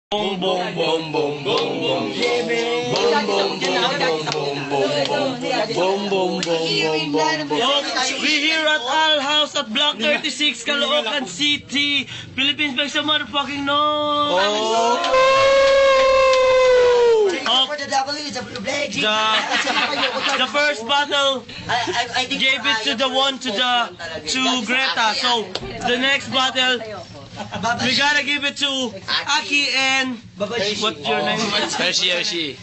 Boom boom boom boom boom boom We here at Al House at Block 36, Caloocan City, Philippines. Make some motherfucking noise. The first battle gave it to the one to Greta. So the next battle we gotta give it to Aki and what's your name? Hershey. Hershey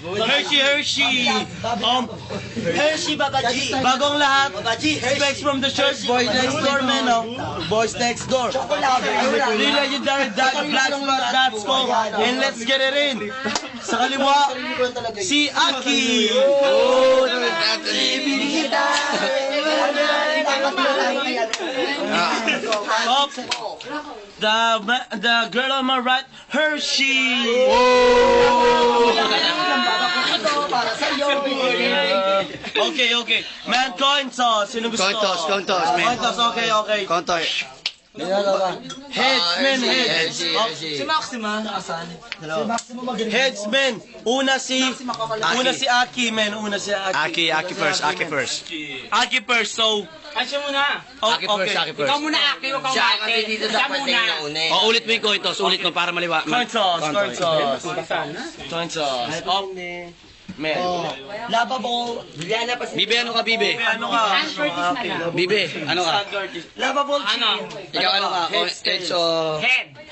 Babaji. Bagong lahat. Specs from the church. Boys next door, man. Boys next door. The legendary Black Spot Dats ko. And let's get it in. Sa kaliwa, si Aki. Up, the girl on my right, Hershey. Okay. Man, coin toss. Sino gusto? Coin toss, man. Coin toss, okay. Coin toss. Heads, man, heads. Si Maxima, nasaan? Heads, man. Una si Aki, man. Aki first. Aki first, so... Asya muna. Aki first. Ikaw muna, Aki. Ikaw muna. Dito sa pating na una eh. Ulit mo yung coin toss. Ulit mo para maliwa. Coin toss. Up, man. Lababo. Juliana pa si... Bibe, ano ka, Bibe? Ano ka? Bibe, ano ka? Lababo. Ano? Ikaw ano ka? Heads o...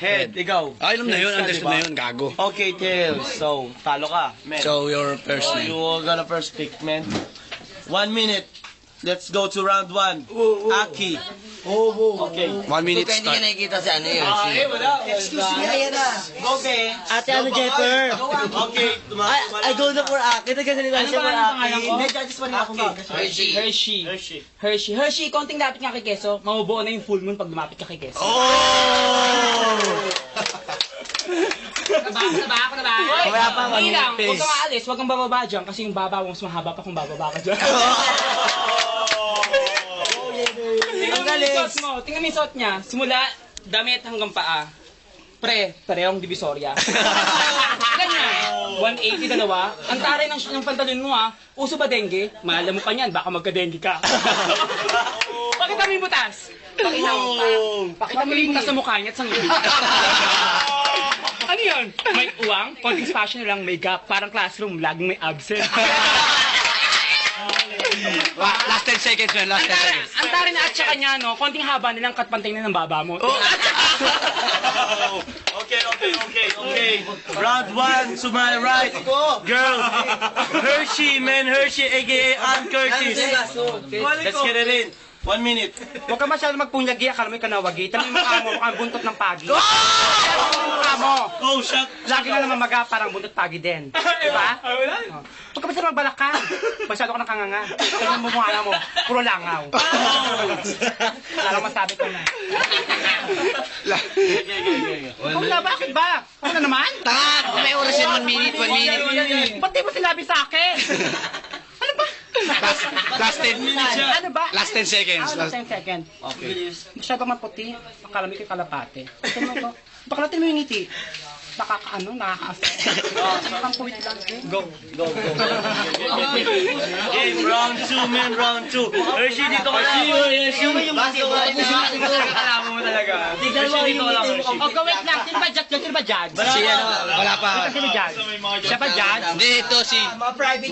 Head, ikaw. Alam na yun, understood na yun, gago. Okay, tails. So, talo ka, man. So, your first name. You gonna first pick, man. 1 minute. Let's go to round 1. Aki. Okay. 1 minute Kaya hindi ka start. nakikita si ano yun. Excuse me. Ayan na. Okay. Ate, ano, Jeffer? Okay. I go na for Aki. Nagkasalita siya for Aki. Medyo just pa niya akong Hershey, konting lapit nga kay Keso. Mamubuo na yung full moon pag lumapit ka kay Keso. Naba ako. Wala pa, Hindi lang, manipis. huwag kang aalis, huwag kang bababa dyan kasi yung baba mo mas mahaba pa kung bababa ka dyan. Tingnan mo yung suot niya. Simula, damit hanggang paa. Parehong divisorya. Ganyan. 180 dalawa. Ang taray ng pantalon mo uso ba dengue? Maalam mo pa niyan, baka magka-dengue ka. Pakita mo yung butas. Pakita mo yung butas sa mukha niya at sa ngipin. Ano yun? May uwang, konting spasyo na lang, may gap. Parang classroom, laging may absent. Last 10 seconds, man. Last 10 seconds. Ang tara na at saka niya, konting haba nilang katpantay na ng baba mo. Okay. Round 1 to my right. Girl. Hershey, man. Hershey, aka Ann Curtis. Let's get it in. 1 minute. Huwag ka masyado magpungyagi, akala mo yung kanawagi. Tama yung mukha mo, mukhang buntot ng pagi. Yung mukha mo. Oh, shut. Lagi na naman maga, parang buntot pagi din. Diba? Huwag ka masyado magbalak ka. Masyado ka ng kanganga. Tignan mo mukha mo, puro langaw. Wala lang masabi ko na. Ikaw na, bakit ba? Ako na naman? Tanga! May oras yan, 1 minute. Ba't di mo sinabi sa akin? Ano ba? Last 10 minutes. Ano ba? Last 10 seconds. Last 10 seconds. Okay. Masyado maputi. Akala mo kay kalapate. Baklatin mo yung ngiti. Nakaka-affect. Ang puwit lang. Go. Game, round 2, man. Round 2. Hershey, dito ka na. Alam mo talaga. Hershey, dito ka lang, Hershey. O, wait lang. Sino ba judge? Si ano, wala pa. Sino judge? Siya ba judge? Hindi, ito si...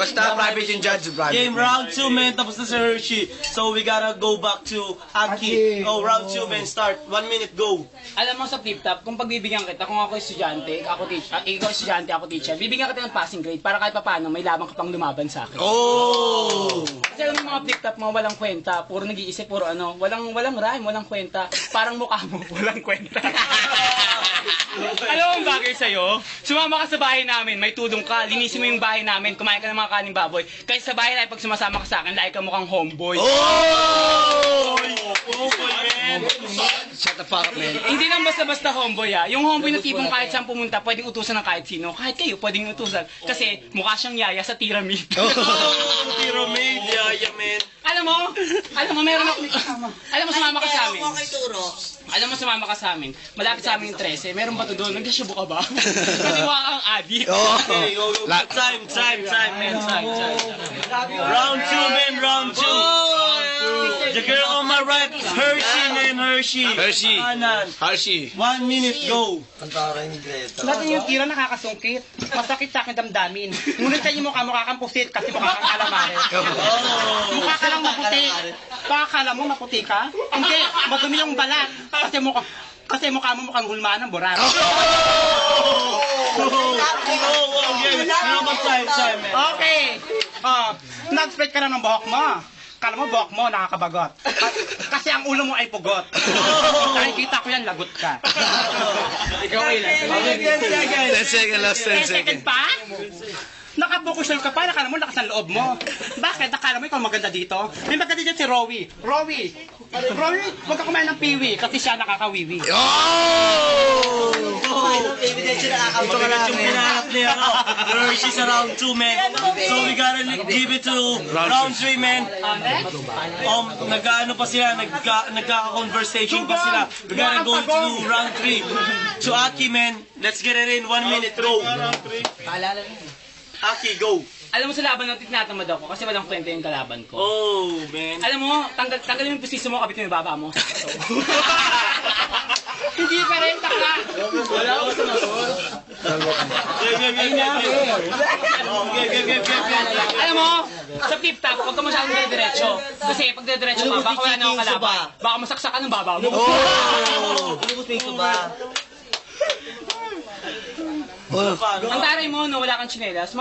Basta private yung judge. Game, round 2, man. Tapos na si Hershey. So, we gotta go back to Aki. Oh, round 2, man. Start. 1 minute, go. Alam mo sa flip-top, kung pagbibigyan kita, kung ako estudyante, ako teacher, ikaw estudyante, ako teacher, bibigyan kita ng passing grade para kahit paano may lamang ka pang lumaban sa akin. Oh! Kasi alam mo mga flip-top mo, walang kwenta, puro nag-iisip, puro ano, walang rhyme, walang kwenta, parang mukha mo, walang kwenta. Alam mo ang bagay sa'yo? Sumama ka sa bahay namin, may tulong ka, linisin mo yung bahay namin, kumain ka ng mga kaning baboy. Kasi sa bahay namin, pag sumasama ka sa akin, lagi ka mukhang homeboy. Oh! Homeboy, man! Shut the fuck up, man. Hindi lang basta-basta homeboy ah. Yung homeboy na tipong kahit saan pumunta, pwedeng utusan ng kahit sino. Kahit kayo, pwedeng utusan. Kasi mukha siyang yaya sa pyramid. Pyramid, yaya, man. Alam mo, meron ako kasama. Alam mo, sumama ka sa amin. Ako kay Turo. Alam mo, sumama ka sa amin. Malapit sa amin yung 13. Meron ba ito doon? Nagkasubo ka ba? Kasi mukha kang addict. Okay, go. Time, man. Time. Round 2, man. Round 2. The girl on my right, Hershey, man. Hershey. Kanan. Hershey. 1 minute, go. Dati yung tira nakakasungkit. Masakit sa akin damdamin. Ngunit kayo mukha kang pusit kasi mukha kang calamari. Mukha ka lang maputi. Baka kala mo maputi ka? Hindi, madumi yung balat. Kasi mukha mo mukhang hulmaan ng boraro. Time, man. Okay. Nag-spread ka na ng buhok mo. Kala mo buhok mo nakakabagot. Kasi ang ulo mo ay pugot. Nakikita ko yan, lagot ka. Ikaw ilan? 10 seconds, last 10 10 seconds seconds. pa? Nakapokusyon ka pa, nakala mo lakas ang loob mo. Bakit? Nakala mo ikaw maganda dito? May maganda dito si Rowie. Rowie, huwag ka kumain ng piwi kasi siya nakakawiwi. Oh! Ito ka lang yung pinahanap niya. Hershey sa round 2, man. So we gotta give it to round 3, man. Nag-ano pa sila, nagka-conversation pa sila. We gotta go to round 3. So Aki, man, let's get it in. 1 minute, go. Aki, go. Alam mo sa laban ng tinatamad ako kasi walang kwenta yung kalaban ko. Oh, man. Alam mo, tanggalin mo yung posisyon mo, kabit mo yung baba mo. Hindi pa rin, taka. Wala ako sa nasun. Alam mo, sa flip top, huwag ka masyadong diretso. Kasi pag diretso ka, baka wala na akong kalaban. Baka masaksakan ng baba mo. Ang taray mo, no, wala kang tsinelas.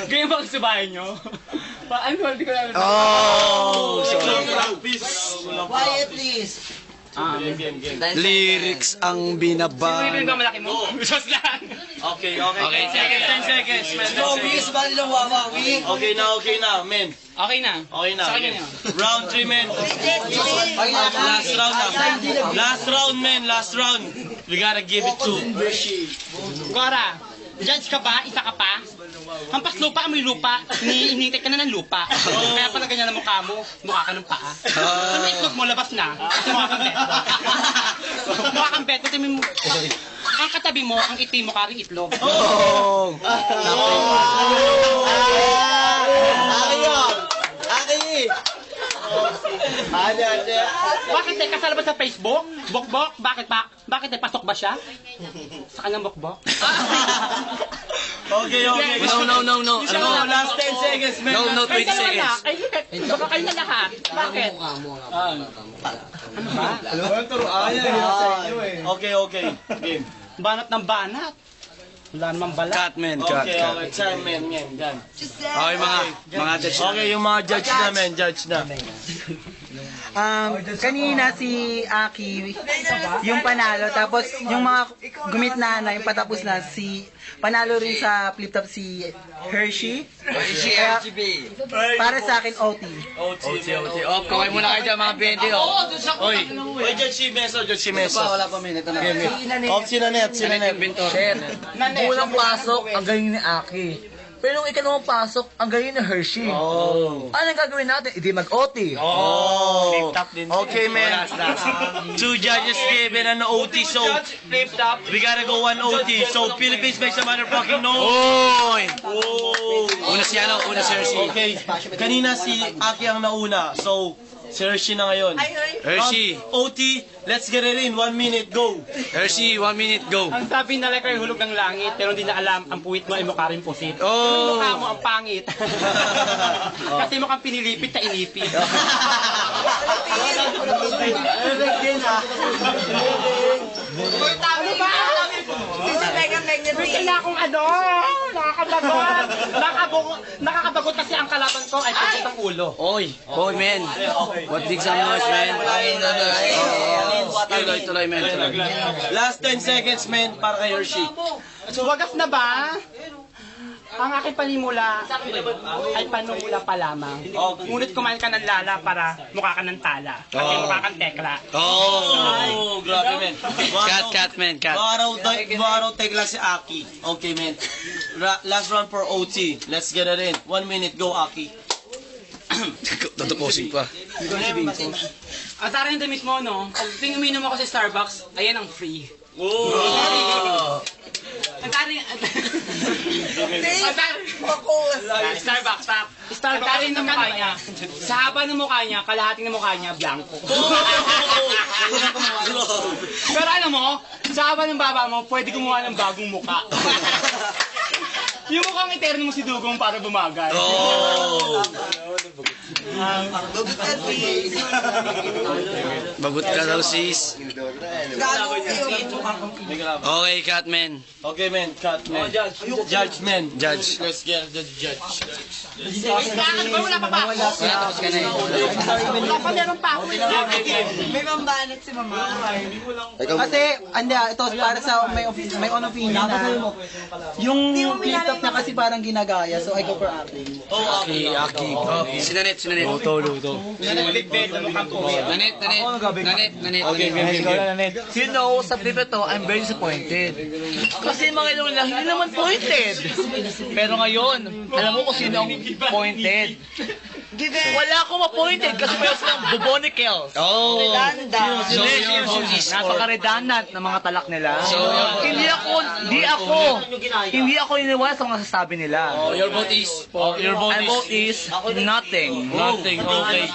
Ganyan ba ang subahin nyo? Ano ba, di ko alam. Quiet, please. Lyrics ang Sino rin binaban. ba malaki mo? Sos lang. Okay. 10 seconds, man. 10 seconds. Bali lang wawawi. Okay na, man. Okay na. Sa kanya na. Round 3, man. Last round, man. Last round. We gotta give it to Cora, judge ka ba? Isa ka pa? Hampas lupa, amoy lupa. Hinihintay ka na ng lupa. Kaya pala ganyan ang mukha mo. Mukha ka ng paa. Kung itlog mo, labas na. Kasi mukha kang bet. Mukha kang bet. Kasi ang katabi mo, ang itim mo ka rin itlog. Bakit tayo kasal ba sa Facebook? Bokbok? Bakit ba? Bakit tayo pasok ba siya? Sa kanyang bokbok? Okay. No. Last 10 seconds, man. No, 20 seconds. Baka kayo na lahat. Bakit? Okay. Game. Banat ng banat. Wala namang balat. Cut, man. Cut. Time, man. Done. Okay, mga judge. Okay, yung mga judge na, man. Judge na. Kanina si Aki, yung panalo, tapos yung mga gumitna na, yung patapos na, panalo rin sa flip top si Hershey. Kaya, para sa akin, OT. Kaway muna kayo dyan, mga 20, oh. Oy, judge si Meso. Wala pa minute na. Off si Nanet. Unang pasok, ang galing ni Aki. Pero nung ikalawang pasok, ang galing ni Hershey. Ano ang gagawin natin? Hindi mag-OT. Okay, man. 2 judges given an OT, so we gotta go 1 OT. So Philippines makes a motherfucking noise. Oy! Una si Hershey. Okay, kanina si Aki ang nauna, so si Hershey na ngayon. Hershey. OT, let's get it in. 1 minute, go. Hershey, 1 minute, go. Ang sabi na like ay hulog ng langit, pero hindi na alam, ang puwit mo ay mukha rin pusit. Oh! Mukha mo ang pangit. Kasi mukhang pinilipit na inipit. Ano ba? Wait na akong nakakabagot kasi ang kalaban ko ay pusit ang ulo. Oy, man. What big some noise, man. Tuloy, man. Last 10 seconds, man, para kay Hershey. Wagas na ba? Ang aking panimula ay panumula pa lamang. Ngunit kumain ka ng lala para mukha ka ng tala. At mukha kang tekla. Oh, grabe, men. Cat, man, cat. Baro take lang si Aki. Okay, men. Last round for OT. Let's get it in. 1 minute, go, Aki. Tatapusin pa. Ang tara yung damit mo, no? Pag uminom ako sa Starbucks, ayan ang free. Ang tara yung... Starbucks, stop. Ang tara yung mukha niya. Sa haba ng mukha niya, kalahating ng mukha niya, blanco. Pero alam mo, sa haba ng baba mo, pwede gumawa ng bagong mukha. Yung mukhang eterno mo si Dugong para bumagal. Bagot ka daw, sis. Okay, cat, man. Okay, men. Cut, men. Judge, men. Judge. Let's get the judge. Wala pa ba? Tapos ka na eh. Wala pa, meron pa ako. May mambanat si mama. Kasi, ito para sa may own opinion na yung flip top niya kasi parang ginagaya, so I go for acting. Aki. Sinanet. Luto. Nanet. You know, sa clip ito, I'm very disappointed. Kasi mga ilang lang, hindi naman pointed. Pero ngayon, alam mo kung sino ang pointed. Wala akong ma-pointed kasi mayroon silang Bobonicals. Napaka-redundant ng mga talak nila. Hindi ako iniwala sa mga sasabi nila. Your vote is? My vote is nothing. Nothing, okay.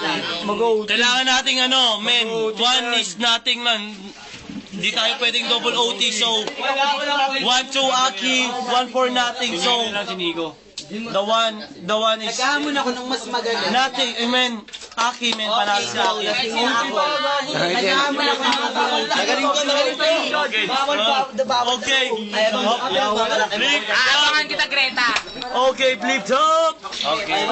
Kailangan nating men. 1 is nothing, man. Hindi tayo pwedeng double OT, so 1-2 Aki, 1 for nothing, so the one is Nagkahamon ako ng mas magaling. nothing, men. Aki, men, panalo si Aki. Nagkahamon ako ng mas magaling. Okay. Flip. Aabangan kita, Greta. Okay, flip top. Okay.